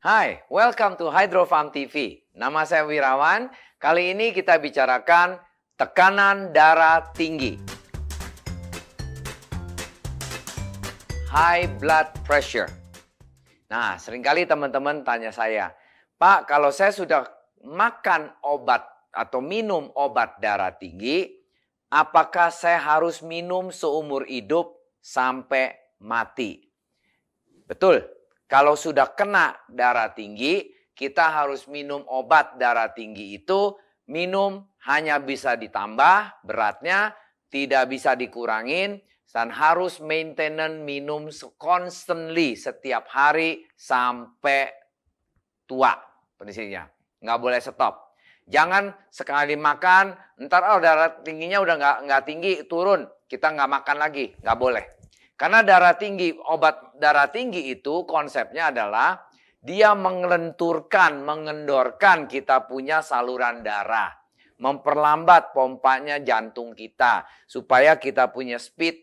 Hai, welcome to Hydro Farm TV. Nama saya Wirawan. Kali ini kita bicarakan tekanan darah tinggi. High blood pressure. Nah, seringkali teman-teman tanya saya, Pak, kalau saya sudah makan obat atau minum obat darah tinggi, apakah saya harus minum seumur hidup sampai mati? Betul. Kalau sudah kena darah tinggi, kita harus minum obat darah tinggi itu, minum hanya bisa ditambah beratnya, tidak bisa dikurangin, dan harus maintenance minum constantly setiap hari sampai tua. Prinsipnya, nggak boleh stop. Jangan sekali makan, ntar darah tingginya udah nggak tinggi, turun, kita nggak makan lagi, nggak boleh. Karena darah tinggi, obat darah tinggi itu konsepnya adalah dia mengelenturkan, mengendorkan kita punya saluran darah. Memperlambat pompanya jantung kita. Supaya kita punya speed,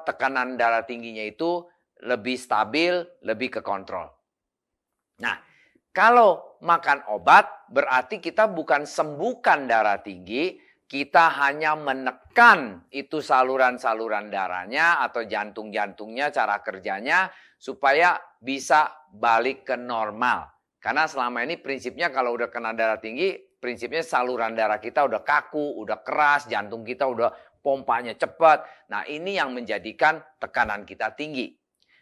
tekanan darah tingginya itu lebih stabil, lebih ke kontrol. Nah, kalau makan obat berarti kita bukan sembuhkan darah tinggi, kita hanya menekan itu saluran-saluran darahnya atau jantung-jantungnya, cara kerjanya supaya bisa balik ke normal. Karena selama ini prinsipnya kalau udah kena darah tinggi, prinsipnya saluran darah kita udah kaku, udah keras, jantung kita udah pompanya cepat. Nah, ini yang menjadikan tekanan kita tinggi.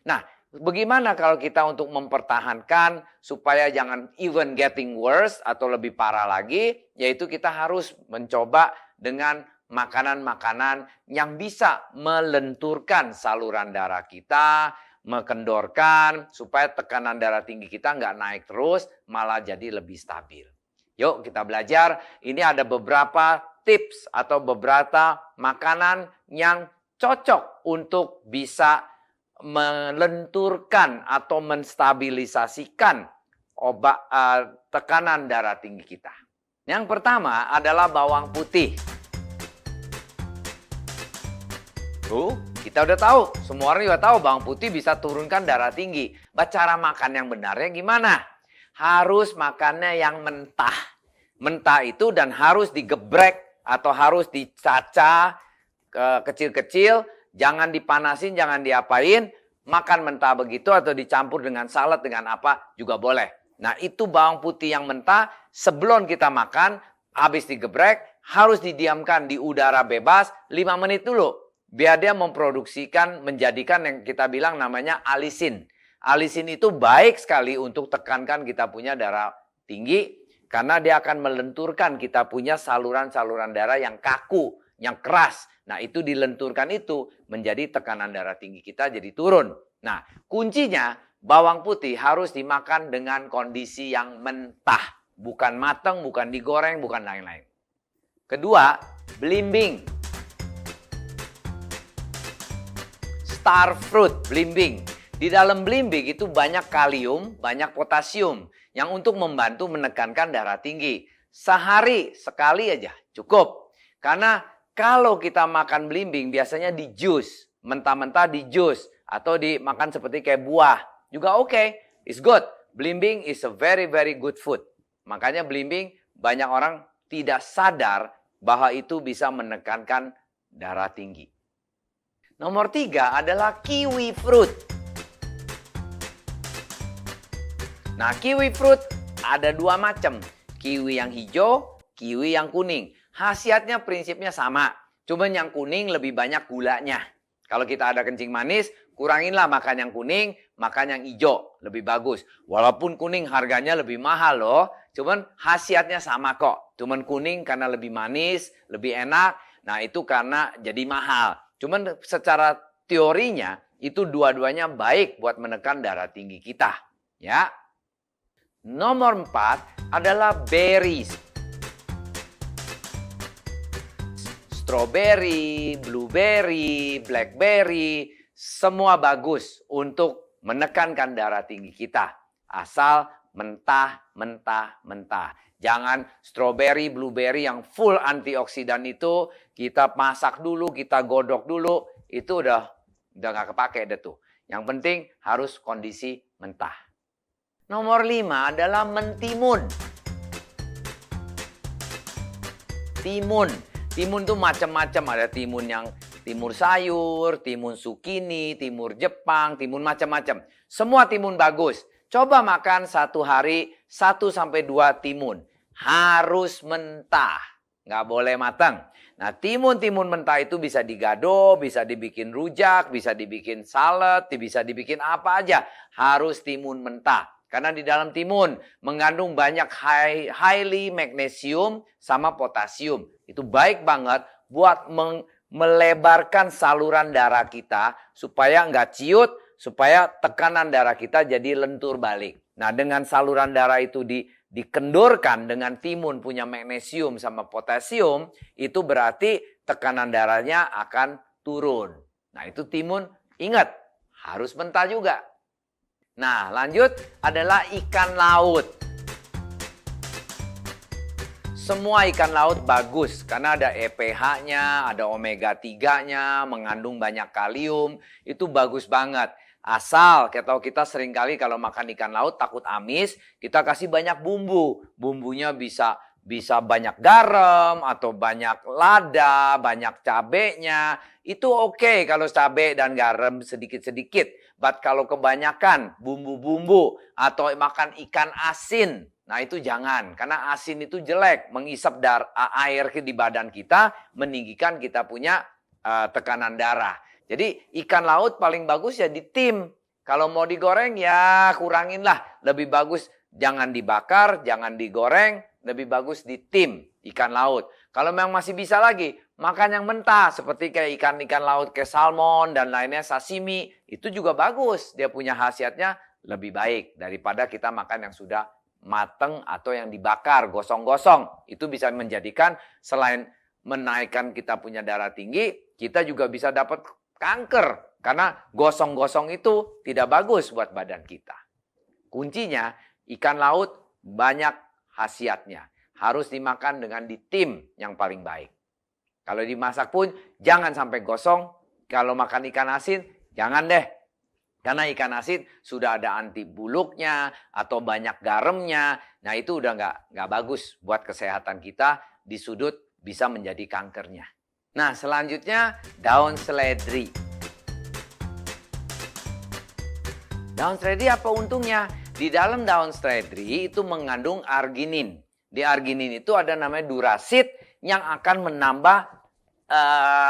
Nah, bagaimana kalau kita untuk mempertahankan supaya jangan even getting worse atau lebih parah lagi, yaitu kita harus mencoba dengan makanan-makanan yang bisa melenturkan saluran darah kita, mengendorkan supaya tekanan darah tinggi kita nggak naik terus, malah jadi lebih stabil. Yuk kita belajar, ini ada beberapa tips atau beberapa makanan yang cocok untuk bisa melenturkan atau menstabilisasikan tekanan darah tinggi kita. Yang pertama adalah bawang putih. Kita udah tahu, semua orang juga tahu bawang putih bisa turunkan darah tinggi. Cara makan yang benarnya gimana? Harus makannya yang mentah. Mentah itu dan harus digeprek atau harus dicacah kecil-kecil. Jangan dipanasin, jangan diapain. Makan mentah begitu atau dicampur dengan salad dengan apa juga boleh. Nah, itu bawang putih yang mentah sebelum kita makan, habis digeprek, harus didiamkan di udara bebas 5 menit dulu. Biar dia memproduksikan, menjadikan yang kita bilang namanya alisin. Alisin itu baik sekali untuk tekankan kita punya darah tinggi, karena dia akan melenturkan kita punya saluran-saluran darah yang kaku, yang keras. Nah, itu dilenturkan itu menjadi tekanan darah tinggi kita jadi turun. Nah, kuncinya bawang putih harus dimakan dengan kondisi yang mentah. Bukan matang, bukan digoreng, bukan lain-lain. Kedua, belimbing. Star fruit, belimbing. Di dalam belimbing itu banyak kalium, banyak potasium yang untuk membantu menekankan darah tinggi. Sehari sekali aja cukup. Karena kalau kita makan belimbing biasanya di jus, mentah-mentah di jus atau dimakan seperti kayak buah juga oke, it's good. Belimbing is a very good food. Makanya belimbing banyak orang tidak sadar bahwa itu bisa menekankan darah tinggi. Nomor 3 adalah kiwi fruit. Nah, kiwi fruit ada 2 macam. Kiwi yang hijau, kiwi yang kuning. Khasiatnya prinsipnya sama. Cuman yang kuning lebih banyak gulanya. Kalau kita ada kencing manis, kuranginlah makan yang kuning, makan yang hijau. Lebih bagus. Walaupun kuning harganya lebih mahal loh. Cuman khasiatnya sama kok. Cuman kuning karena lebih manis, lebih enak. Nah, itu karena jadi mahal. Cuman secara teorinya, itu dua-duanya baik buat menekan darah tinggi kita. Ya. Nomor 4 adalah berries. Strawberry, blueberry, blackberry, semua bagus untuk menekankan darah tinggi kita. Asal mentah. Jangan strawberry, blueberry yang full antioksidan itu kita masak dulu, kita godok dulu, itu udah nggak kepake deh tuh. Yang penting harus kondisi mentah. Nomor 5 adalah mentimun. Timun. Timun tuh macam-macam. Ada timun yang timun sayur, timun sukini, timun Jepang, timun macam-macam. Semua timun bagus. Coba makan satu hari 1-2 timun. Harus mentah. Nggak boleh matang. Nah, timun-timun mentah itu bisa digado, bisa dibikin rujak, bisa dibikin salad, bisa dibikin apa aja. Harus timun mentah. Karena di dalam timun mengandung banyak highly magnesium sama potasium. Itu baik banget buat melebarkan saluran darah kita supaya nggak ciut, supaya tekanan darah kita jadi lentur balik. Nah, dengan saluran darah itu dikendorkan dengan timun punya magnesium sama potasium, itu berarti tekanan darahnya akan turun. Nah, itu timun, ingat, harus mentah juga. Nah, lanjut adalah ikan laut. Semua ikan laut bagus karena ada EPH-nya, ada omega 3-nya, mengandung banyak kalium, itu bagus banget. Asal kita seringkali kalau makan ikan laut takut amis, kita kasih banyak bumbu. Bumbunya bisa banyak garam atau banyak lada, banyak cabenya. Itu oke kalau cabai dan garam sedikit-sedikit. But kalau kebanyakan bumbu-bumbu atau makan ikan asin, nah itu jangan. Karena asin itu jelek, menghisap air di badan kita, meninggikan kita punya tekanan darah. Jadi ikan laut paling bagus ya ditim. Kalau mau digoreng ya kuranginlah. Lebih bagus jangan dibakar, jangan digoreng. Lebih bagus ditim ikan laut. Kalau memang masih bisa lagi, makan yang mentah. Seperti kayak ikan-ikan laut kayak salmon dan lainnya, sashimi. Itu juga bagus. Dia punya khasiatnya lebih baik daripada kita makan yang sudah mateng atau yang dibakar, gosong-gosong. Itu bisa menjadikan selain menaikkan kita punya darah tinggi, kita juga bisa dapat kanker. Karena gosong-gosong itu tidak bagus buat badan kita. Kuncinya ikan laut banyak khasiatnya. Harus dimakan dengan ditim yang paling baik. Kalau dimasak pun jangan sampai gosong. Kalau makan ikan asin jangan deh. Karena ikan asin sudah ada anti buluknya atau banyak garamnya. Nah itu udah nggak bagus buat kesehatan kita. Di sudut bisa menjadi kankernya. Nah selanjutnya daun seledri. Daun seledri apa untungnya? Di dalam daun seledri itu mengandung arginin. Di arginin itu ada namanya durasid yang akan menambah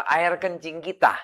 air kencing kita.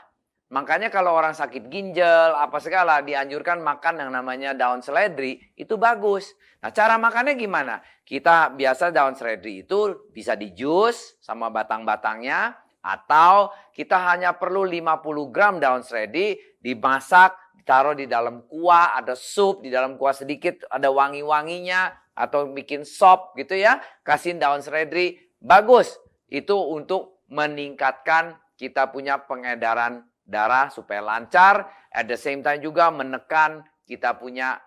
Makanya kalau orang sakit ginjal, apa segala, dianjurkan makan yang namanya daun seledri, itu bagus. Nah cara makannya gimana? Kita biasa daun seledri itu bisa di jus sama batang-batangnya, atau kita hanya perlu 50 gram daun seledri dimasak, taruh di dalam kuah, ada sup, di dalam kuah sedikit ada wangi-wanginya, atau bikin sop gitu ya, kasihin daun seledri, bagus. Itu untuk meningkatkan kita punya pengedaran darah supaya lancar, at the same time juga menekan kita punya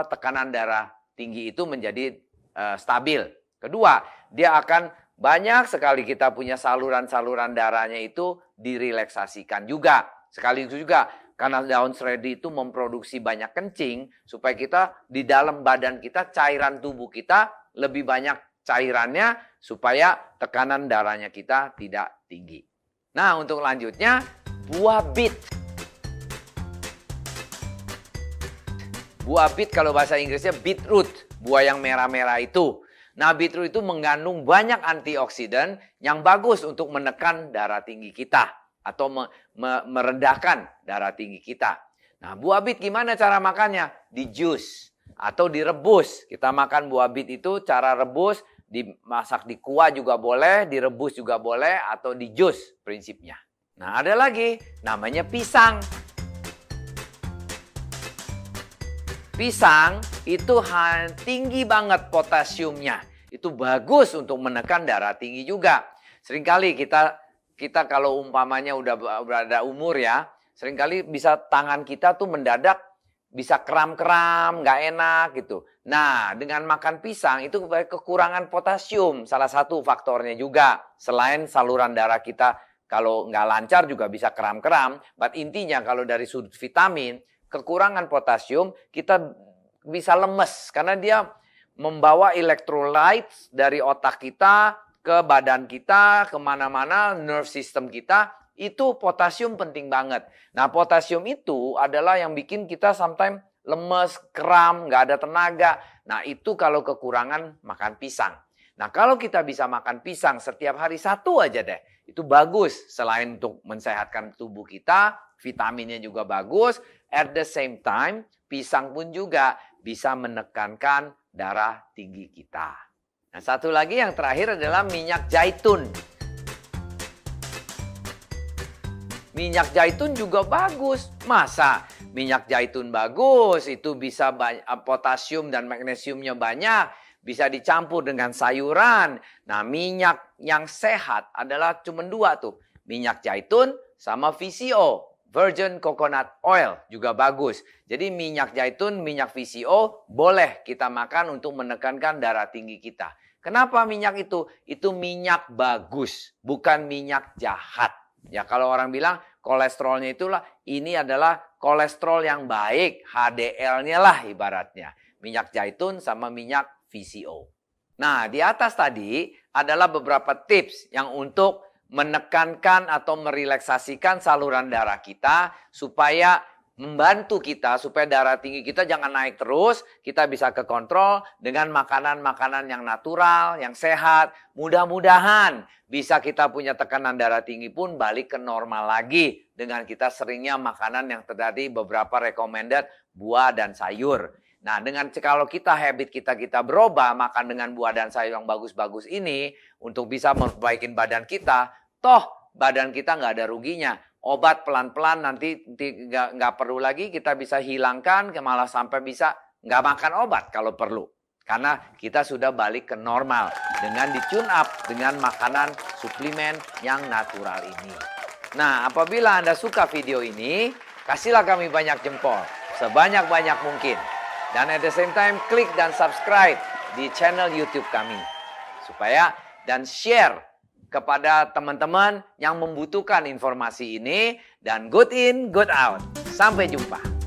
tekanan darah tinggi itu menjadi stabil. Kedua, dia akan banyak sekali kita punya saluran-saluran darahnya itu direlaksasikan juga. Sekali itu juga karena daun seledri itu memproduksi banyak kencing, supaya kita di dalam badan kita, cairan tubuh kita lebih banyak cairannya, supaya tekanan darahnya kita tidak tinggi. Nah untuk lanjutnya, buah bit. Buah bit kalau bahasa Inggrisnya beetroot, buah yang merah-merah itu. Nah beetroot itu mengandung banyak antioksidan yang bagus untuk menekan darah tinggi kita. Atau merendahkan darah tinggi kita. Nah, buah bit gimana cara makannya? Di jus atau direbus. Kita makan buah bit itu cara rebus, dimasak di kuah juga boleh, direbus juga boleh, atau di jus prinsipnya. Nah, ada lagi namanya pisang. Pisang itu tinggi banget potasiumnya. Itu bagus untuk menekan darah tinggi juga. Seringkali kita kalau umpamanya udah berada umur ya, seringkali bisa tangan kita tuh mendadak bisa kram-kram, nggak enak gitu. Nah, dengan makan pisang itu kekurangan potasium, salah satu faktornya juga. Selain saluran darah kita kalau nggak lancar juga bisa kram-kram. But intinya kalau dari sudut vitamin, kekurangan potasium kita bisa lemes karena dia membawa electrolytes dari otak kita ke badan kita, kemana-mana, nerve system kita. Itu potasium penting banget. Nah, potasium itu adalah yang bikin kita sometimes lemes, kram, nggak ada tenaga. Nah, itu kalau kekurangan makan pisang. Nah, kalau kita bisa makan pisang setiap hari 1 aja deh, itu bagus. Selain untuk mensehatkan tubuh kita, vitaminnya juga bagus. At the same time, pisang pun juga bisa menekankan darah tinggi kita. Nah, satu lagi yang terakhir adalah minyak zaitun. Minyak zaitun juga bagus. Masa minyak zaitun bagus? Itu bisa potasium dan magnesiumnya banyak. Bisa dicampur dengan sayuran. Nah, minyak yang sehat adalah cuma 2 tuh. Minyak zaitun sama VCO. Virgin Coconut Oil juga bagus. Jadi minyak zaitun, minyak VCO boleh kita makan untuk menekankan darah tinggi kita. Kenapa minyak itu? Itu minyak bagus, bukan minyak jahat. Ya, kalau orang bilang kolesterolnya itulah, ini adalah kolesterol yang baik, HDL-nya lah ibaratnya. Minyak zaitun sama minyak VCO. Nah, di atas tadi adalah beberapa tips yang untuk menekankan atau merelaksasikan saluran darah kita supaya membantu kita supaya darah tinggi kita jangan naik terus, kita bisa kekontrol dengan makanan-makanan yang natural, yang sehat. Mudah-mudahan bisa kita punya tekanan darah tinggi pun balik ke normal lagi dengan kita seringnya makanan yang tadi beberapa recommended buah dan sayur. Nah, kalau kita habit kita berubah makan dengan buah dan sayur yang bagus-bagus ini untuk bisa memperbaiki badan kita, toh badan kita nggak ada ruginya. Obat pelan-pelan nanti nggak perlu lagi, kita bisa hilangkan, malah sampai bisa nggak makan obat kalau perlu. Karena kita sudah balik ke normal dengan di-tune up dengan makanan suplemen yang natural ini. Nah, apabila Anda suka video ini, kasihlah kami banyak jempol, sebanyak-banyak mungkin. Dan at the same time, klik dan subscribe di channel YouTube kami. Dan share kepada teman-teman yang membutuhkan informasi ini. Dan good in, good out. Sampai jumpa.